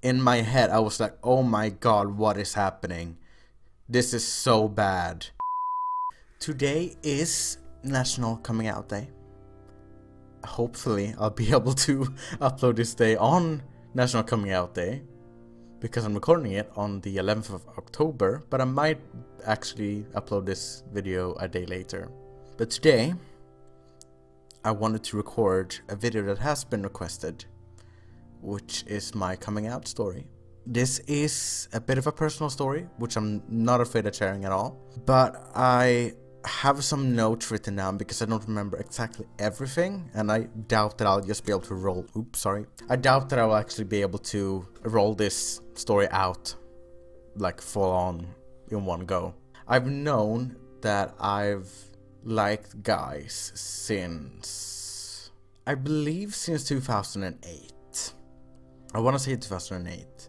in my head I was like, oh my god, what is happening? This is so bad. Today is National Coming Out Day. Hopefully I'll be able to upload this day on National Coming Out Day, because I'm recording it on the 11th of October, but I might actually upload this video a day later. But today I wanted to record a video that has been requested, which is my coming out story. This is a bit of a personal story, which I'm not afraid of sharing at all, but I have some notes written down because I don't remember exactly everything, and I doubt that I'll just be able to roll. I doubt that I will actually be able to roll this story out like full on in one go. I've known that I've liked guys since, I believe, since 2008. I want to say 2008.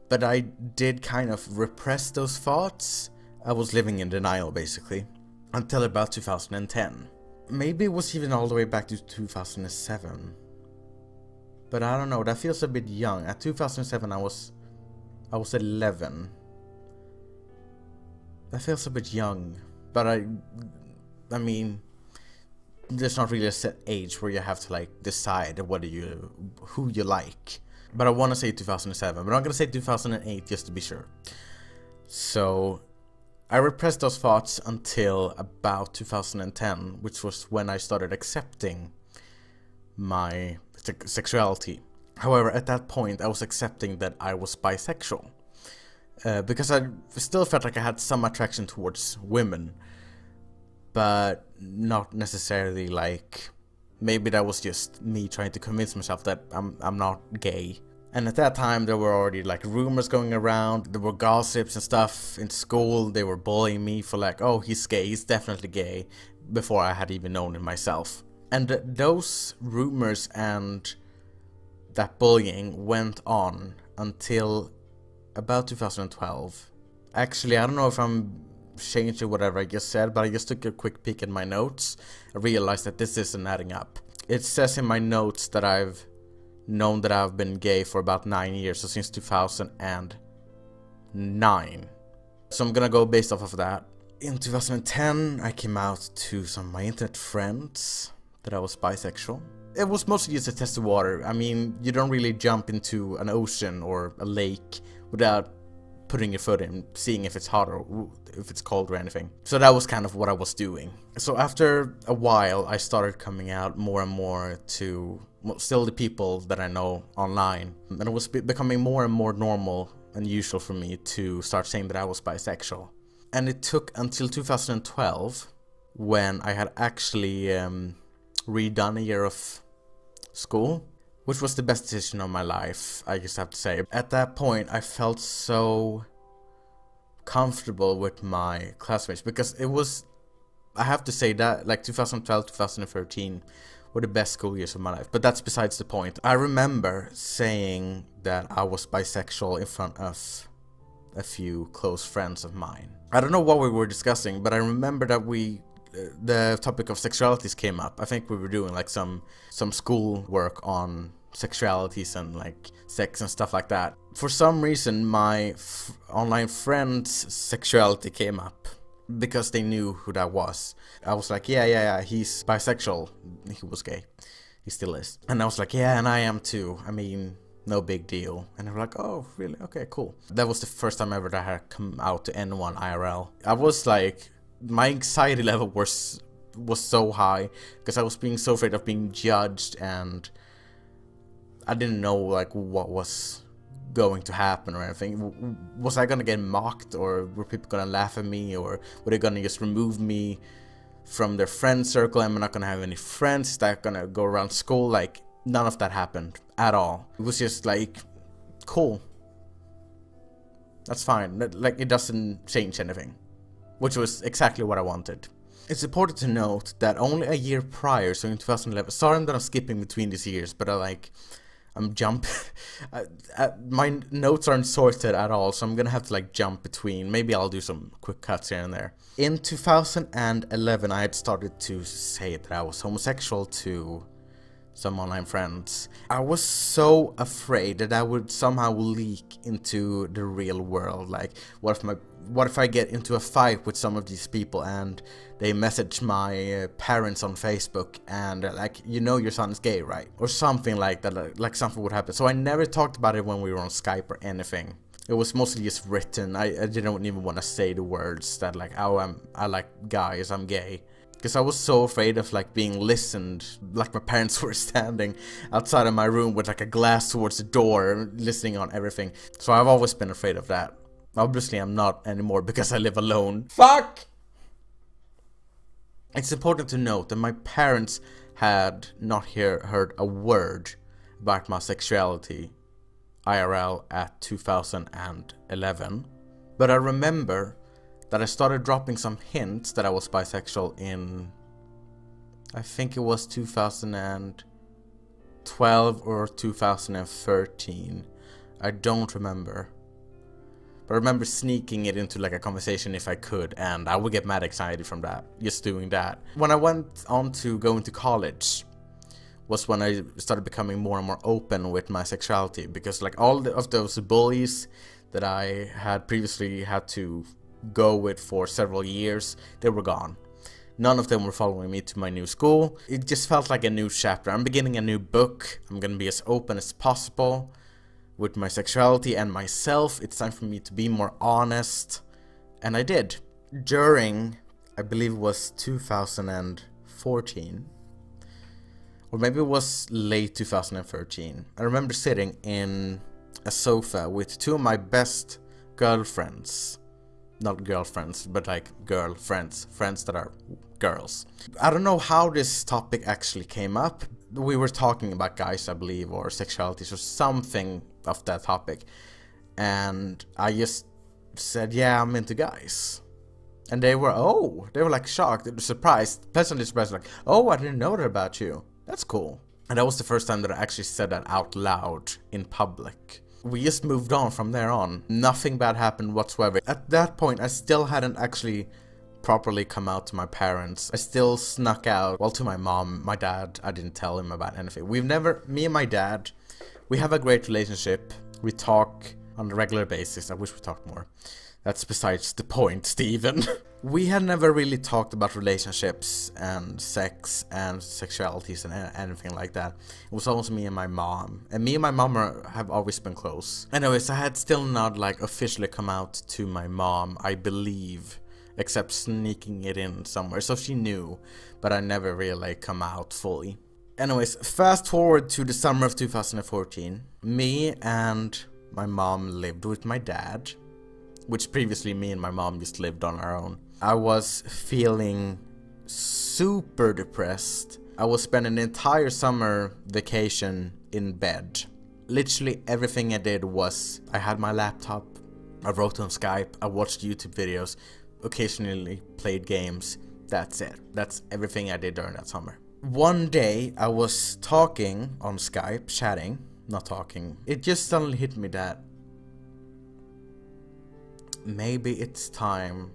But I did kind of repress those thoughts. I was living in denial basically until about 2010. Maybe it was even all the way back to 2007. But I don't know, that feels a bit young. At 2007 I was 11. That feels a bit young. But I mean, there's not really a set age where you have to like decide who you like. But I want to say 2007, but I'm going to say 2008 just to be sure. So I repressed those thoughts until about 2010, which was when I started accepting my sexuality. However, at that point I was accepting that I was bisexual, because I still felt like I had some attraction towards women, but not necessarily like, maybe that was just me trying to convince myself that I'm not gay. And at that time there were already like rumors going around, there were gossips and stuff in school. They were bullying me for like, oh, he's gay, he's definitely gay, before I had even known it myself. And those rumors and that bullying went on until about 2012. Actually, I don't know if I'm changing whatever I just said, but I just took a quick peek at my notes. I realized that this isn't adding up. It says in my notes that I've known that I've been gay for about 9 years, so since 2009. So I'm gonna go based off of that. In 2010 I came out to some of my internet friends that I was bisexual. It was mostly just a test of water. I mean, you don't really jump into an ocean or a lake without putting your foot in, seeing if it's hot or if it's cold or anything. So that was kind of what I was doing. So after a while I started coming out more and more to, well, still the people that I know online, and it was becoming more and more normal and usual for me to start saying that I was bisexual. And it took until 2012 when I had actually redone a year of school, which was the best decision of my life, I just have to say. At that point I felt so comfortable with my classmates, because it was, I have to say that like 2012, 2013 were the best school years of my life, but that's besides the point. I remember saying that I was bisexual in front of a few close friends of mine. I don't know what we were discussing, but I remember that the topic of sexualities came up. I think we were doing like some school work on sexualities and like sex and stuff like that. For some reason my online friend's sexuality came up, because they knew who that was. I was like, yeah, he's bisexual. He was gay. He still is. And I was like, yeah, and I am too. I mean, no big deal. And they were like, oh, really? Okay, cool. That was the first time ever that I had come out to anyone IRL. I was like, my anxiety level was so high, because I was being so afraid of being judged, and I didn't know like what was going to happen or anything. Was I gonna get mocked, or were people gonna laugh at me, or were they gonna just remove me from their friend circle? Am I not gonna have any friends? Is that gonna go around school? Like, none of that happened at all. It was just like, cool, that's fine, like it doesn't change anything, which was exactly what I wanted. It's important to note that only a year prior, so in 2011, sorry that I'm skipping between these years, but I'm jumping. My notes aren't sorted at all, so I'm gonna have to like jump between. Maybe I'll do some quick cuts here and there. In 2011 I had started to say that I was homosexual to some online friends. I was so afraid that I would somehow leak into the real world. Like, what if I get into a fight with some of these people and they message my parents on Facebook and like, you know your son is gay, right? Or something like that, like something would happen. So I never talked about it when we were on Skype or anything. It was mostly just written. I didn't even want to say the words that like, oh, I like guys, I'm gay. Because I was so afraid of like being listened, like my parents were standing outside of my room with like a glass towards the door, listening on everything. So I've always been afraid of that. Obviously I'm not anymore because I live alone. Fuck! It's important to note that my parents had not heard a word about my sexuality IRL at 2011. But I remember that I started dropping some hints that I was bisexual in, I think it was 2012 or 2013. I don't remember. But I remember sneaking it into like a conversation if I could, and I would get mad anxiety from that, just doing that. When I went on to go into college was when I started becoming more and more open with my sexuality, because like all of those bullies that I had previously had to go with for several years, they were gone. None of them were following me to my new school. It just felt like a new chapter. I'm beginning a new book. I'm gonna be as open as possible with my sexuality and myself. It's time for me to be more honest. And I did. During, I believe it was 2014, or maybe it was late 2013. I remember sitting in a sofa with two of my best girlfriends. Not girlfriends, but like girlfriends, friends that are girls. I don't know how this topic actually came up. We were talking about guys, I believe, or sexualities or something of that topic. And I just said, yeah, I'm into guys. And they were like shocked, surprised, pleasantly surprised, like, oh, I didn't know that about you. That's cool. And that was the first time that I actually said that out loud in public. We just moved on from there on. Nothing bad happened whatsoever. At that point, I still hadn't actually properly come out to my parents. I still snuck out. Well, to my mom, my dad, I didn't tell him about anything. Me and my dad, we have a great relationship. We talk on a regular basis. I wish we talked more. That's besides the point, Steven. We had never really talked about relationships and sex and sexualities and anything like that. It was almost me and my mom. And me and my mom have always been close. Anyways, I had still not like officially come out to my mom, I believe, except sneaking it in somewhere. So she knew, but I never really come out fully. Anyways, fast forward to the summer of 2014. Me and my mom lived with my dad, which previously me and my mom just lived on our own. I was feeling super depressed. I was spending the entire summer vacation in bed. Literally everything I did was, I had my laptop, I wrote on Skype, I watched YouTube videos, occasionally played games. That's it. That's everything I did during that summer. One day I was talking on Skype, chatting, not talking. It just suddenly hit me that maybe it's time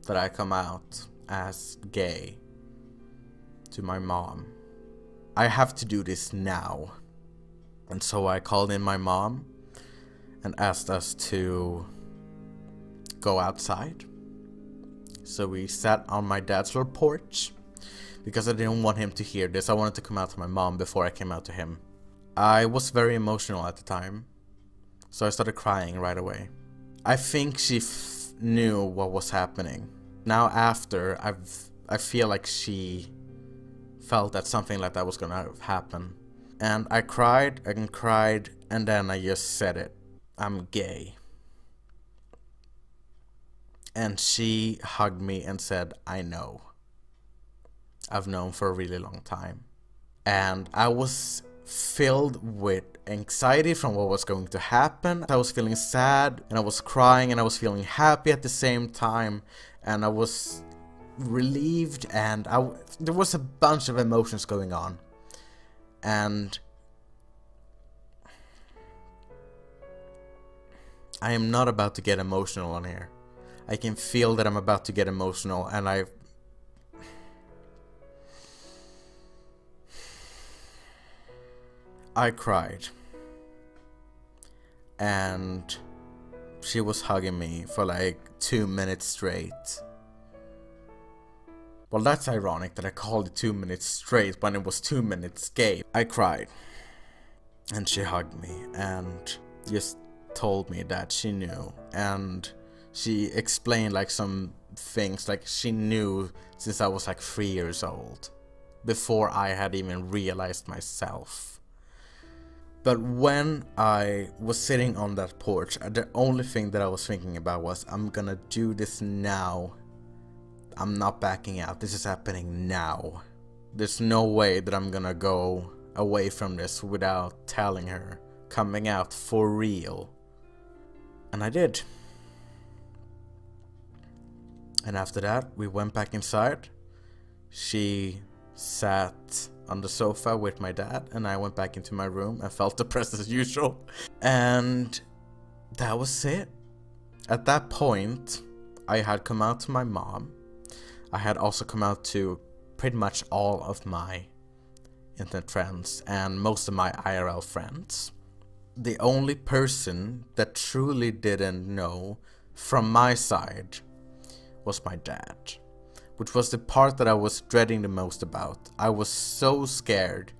that I come out as gay to my mom. I have to do this now. And so I called in my mom and asked us to go outside. So we sat on my dad's little porch because I didn't want him to hear this. I wanted to come out to my mom before I came out to him. I was very emotional at the time, so I started crying right away. I think she knew what was happening. Now after, I feel like she felt that something like that was gonna happen. And I cried and cried, and then I just said it. I'm gay. And she hugged me and said, I know. I've known for a really long time. And I was filled with anxiety from what was going to happen. I was feeling sad, and I was crying, and I was feeling happy at the same time. And I was relieved, and there was a bunch of emotions going on. And I am not about to get emotional on here. I can feel that I'm about to get emotional, and I cried. And she was hugging me for like 2 minutes straight. Well, that's ironic that I called it 2 minutes straight when it was 2 minutes gay. I cried. And she hugged me and just told me that she knew. And she explained like some things, like she knew since I was like 3 years old. Before I had even realized myself. But when I was sitting on that porch, the only thing that I was thinking about was, I'm gonna do this now. I'm not backing out. This is happening now. There's no way that I'm gonna go away from this without telling her, coming out for real. And I did. And after that, we went back inside. She sat on the sofa with my dad, and I went back into my room and felt depressed as usual. And that was it. At that point, I had come out to my mom. I had also come out to pretty much all of my internet friends and most of my IRL friends. The only person that truly didn't know from my side was my dad, which was the part that I was dreading the most about. I was so scared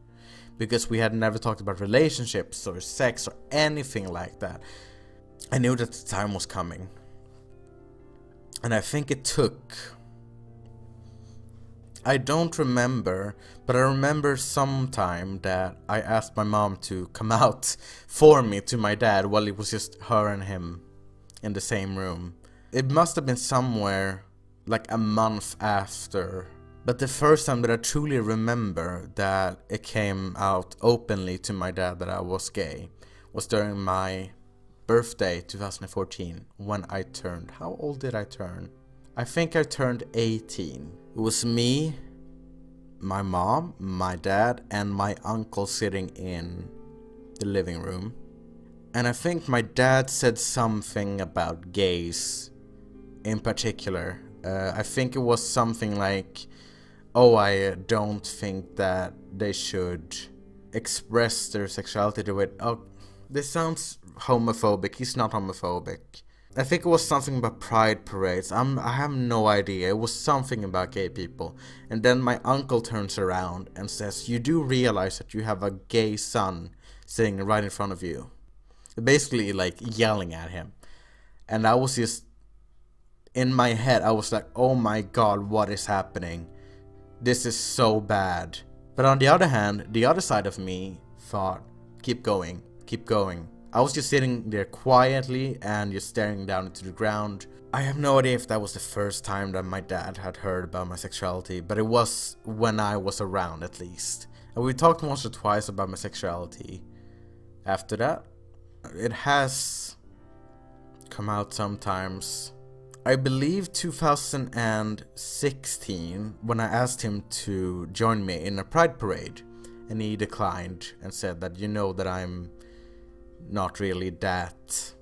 because we had never talked about relationships or sex or anything like that. I knew that the time was coming. And I think it took... I don't remember, but I remember sometime that I asked my mom to come out for me to my dad while it was just her and him in the same room. It must have been somewhere like a month after. But the first time that I truly remember that it came out openly to my dad that I was gay was during my birthday 2014 when I turned... How old did I turn? I think I turned 18. It was me, my mom, my dad, and my uncle sitting in the living room. And I think my dad said something about gays in particular. I think it was something like, oh, I don't think that they should express their sexuality to it. Oh, this sounds homophobic. He's not homophobic. I think it was something about pride parades. I have no idea. It was something about gay people. And then my uncle turns around and says, you do realize that you have a gay son sitting right in front of you. Basically like yelling at him. And I was just, in my head, I was like, oh my god, what is happening? This is so bad. But on the other hand, the other side of me thought, keep going, keep going. I was just sitting there quietly and just staring down into the ground. I have no idea if that was the first time that my dad had heard about my sexuality, but it was when I was around at least. And we talked once or twice about my sexuality. After that, it has come out sometimes. I believe 2016 when I asked him to join me in a pride parade, and he declined and said that, you know, that I'm not really that.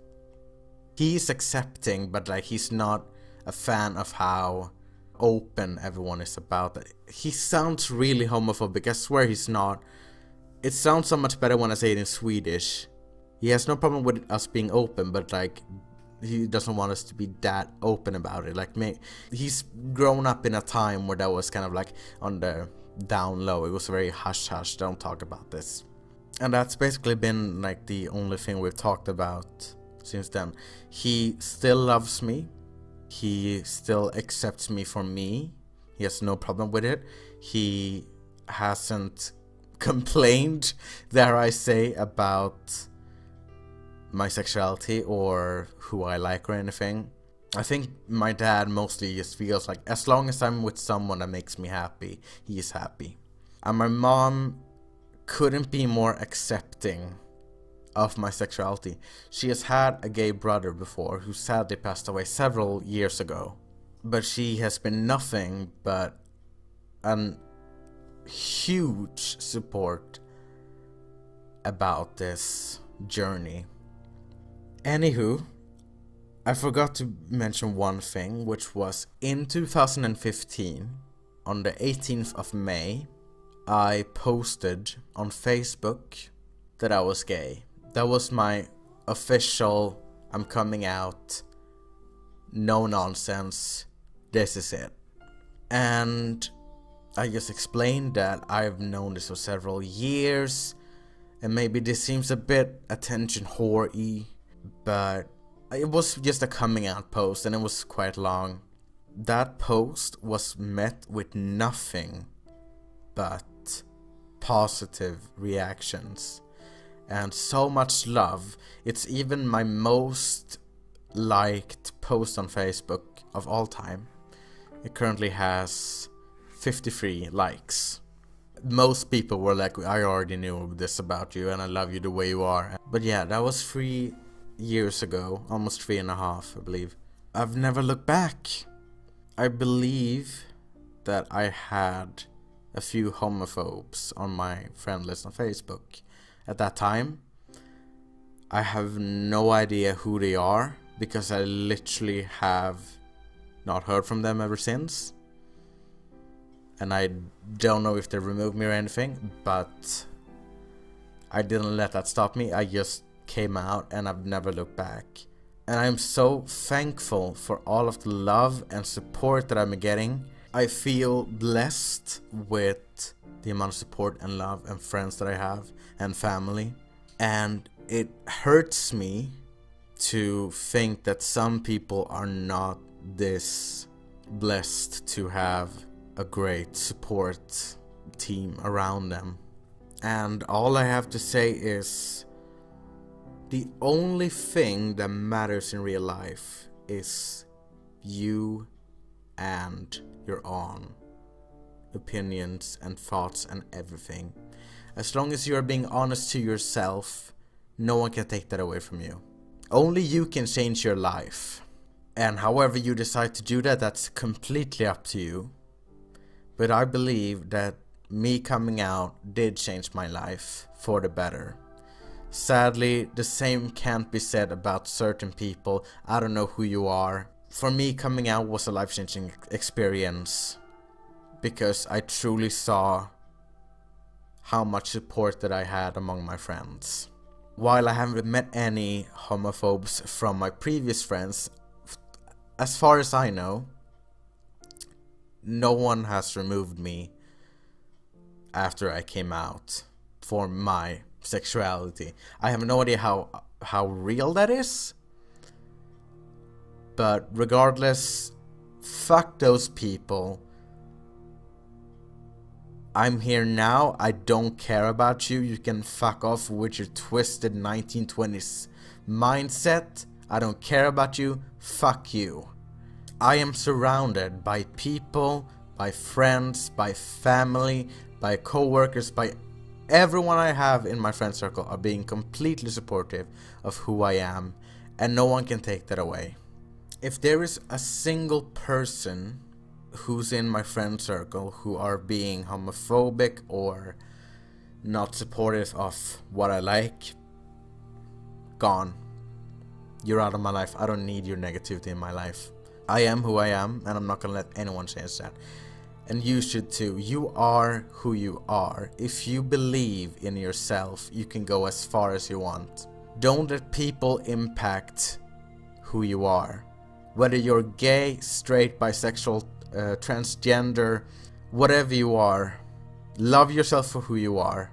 He's accepting, but like he's not a fan of how open everyone is about it. He sounds really homophobic. I swear he's not. It sounds so much better when I say it in Swedish. He has no problem with us being open, but like he doesn't want us to be that open about it. Like me, he's grown up in a time where that was kind of like on the down low. It was very hush hush, don't talk about this. And that's basically been like the only thing we've talked about since then. He still loves me. He still accepts me for me. He has no problem with it. He hasn't complained, dare I say, about my sexuality or who I like or anything. I think my dad mostly just feels like as long as I'm with someone that makes me happy, he is happy. And my mom couldn't be more accepting of my sexuality. She has had a gay brother before who sadly passed away several years ago. But she has been nothing but an huge support about this journey. Anywho, I forgot to mention one thing, which was in 2015, on the 18th of May, I posted on Facebook that I was gay. That was my official, I'm coming out, no nonsense, this is it. And I just explained that I've known this for several years, and maybe this seems a bit attention whore-y, but it was just a coming out post and it was quite long. That post was met with nothing but positive reactions and so much love. It's even my most liked post on Facebook of all time. It currently has 53 likes. Most people were like, I already knew this about you and I love you the way you are. But yeah, that was 3 years ago, almost 3.5, I believe. I've never looked back. I believe that I had a few homophobes on my friend list on Facebook at that time. I have no idea who they are because I literally have not heard from them ever since. And I don't know if they removed me or anything, but I didn't let that stop me. I just came out and I've never looked back. And I'm so thankful for all of the love and support that I'm getting. I feel blessed with the amount of support and love and friends that I have and family. And it hurts me to think that some people are not this blessed to have a great support team around them. And all I have to say is, the only thing that matters in real life is you and your own opinions and thoughts and everything. As long as you are being honest to yourself, no one can take that away from you. Only you can change your life. And however you decide to do that, that's completely up to you. But I believe that me coming out did change my life for the better. Sadly, the same can't be said about certain people. I don't know who you are. For me, coming out was a life-changing experience because I truly saw how much support that I had among my friends. While I haven't met any homophobes from my previous friends, as far as I know, no one has removed me after I came out for my sexuality. I have no idea how real that is, but regardless, fuck those people. I'm here now. I don't care about you. You can fuck off with your twisted 1920s mindset. I don't care about you. Fuck you. I am surrounded by people, by friends, by family, by co-workers, by everyone I have in my friend circle are being completely supportive of who I am, and no one can take that away. If there is a single person who's in my friend circle who are being homophobic or not supportive of what I like, gone. You're out of my life. I don't need your negativity in my life. I am who I am, and I'm not gonna let anyone change that. And you should too. You are who you are. If you believe in yourself, you can go as far as you want. Don't let people impact who you are. Whether you're gay, straight, bisexual, transgender, whatever you are, love yourself for who you are.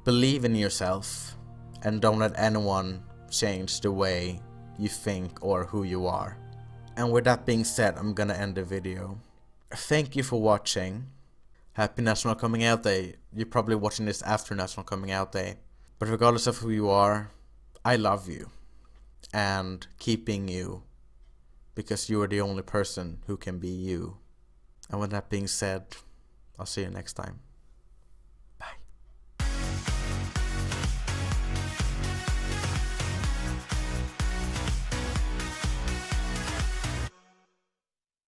Believe in yourself. And don't let anyone change the way you think or who you are. And with that being said, I'm gonna end the video. Thank you for watching. Happy National Coming Out Day. You're probably watching this after National Coming Out Day. But regardless of who you are, I love you. And keep being you. Because you are the only person who can be you. And with that being said, I'll see you next time.